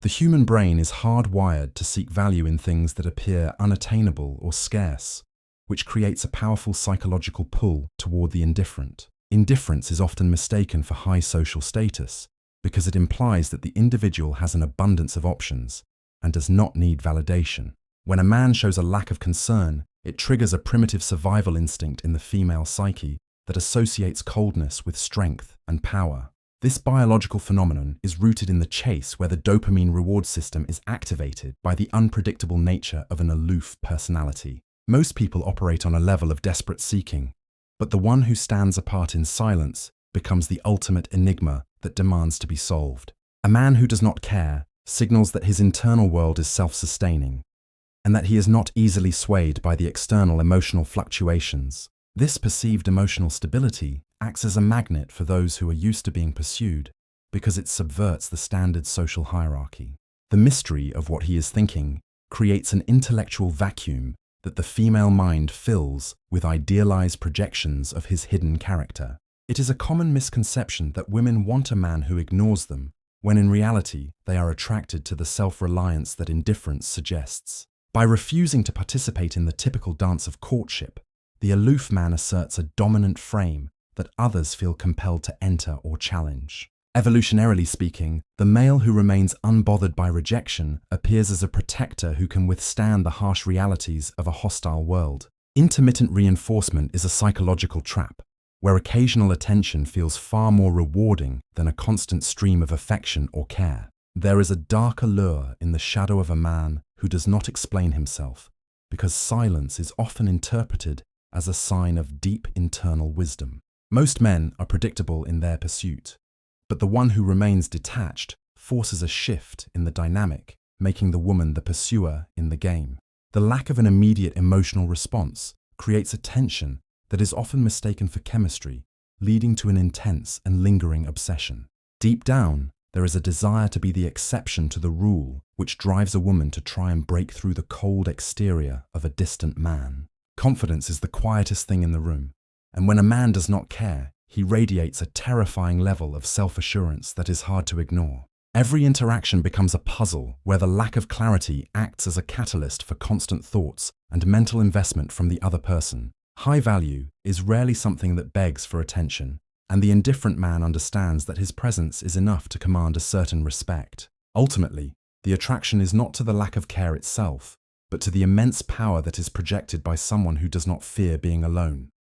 The human brain is hardwired to seek value in things that appear unattainable or scarce, which creates a powerful psychological pull toward the indifferent. Indifference is often mistaken for high social status because it implies that the individual has an abundance of options and does not need validation. When a man shows a lack of concern, it triggers a primitive survival instinct in the female psyche that associates coldness with strength and power. This biological phenomenon is rooted in the chase, where the dopamine reward system is activated by the unpredictable nature of an aloof personality. Most people operate on a level of desperate seeking, but the one who stands apart in silence becomes the ultimate enigma that demands to be solved. A man who does not care signals that his internal world is self-sustaining, and that he is not easily swayed by the external emotional fluctuations. This perceived emotional stability acts as a magnet for those who are used to being pursued because it subverts the standard social hierarchy. The mystery of what he is thinking creates an intellectual vacuum that the female mind fills with idealized projections of his hidden character. It is a common misconception that women want a man who ignores them, when in reality they are attracted to the self-reliance that indifference suggests. By refusing to participate in the typical dance of courtship, the aloof man asserts a dominant frame that others feel compelled to enter or challenge. Evolutionarily speaking, the male who remains unbothered by rejection appears as a protector who can withstand the harsh realities of a hostile world. Intermittent reinforcement is a psychological trap, where occasional attention feels far more rewarding than a constant stream of affection or care. There is a dark allure in the shadow of a man who does not explain himself, because silence is often interpreted as a sign of deep internal wisdom. Most men are predictable in their pursuit, but the one who remains detached forces a shift in the dynamic, making the woman the pursuer in the game. The lack of an immediate emotional response creates a tension that is often mistaken for chemistry, leading to an intense and lingering obsession. Deep down, there is a desire to be the exception to the rule, which drives a woman to try and break through the cold exterior of a distant man. Confidence is the quietest thing in the room, and when a man does not care, he radiates a terrifying level of self-assurance that is hard to ignore. Every interaction becomes a puzzle where the lack of clarity acts as a catalyst for constant thoughts and mental investment from the other person. High value is rarely something that begs for attention, and the indifferent man understands that his presence is enough to command a certain respect. Ultimately, the attraction is not to the lack of care itself, but to the immense power that is projected by someone who does not fear being alone.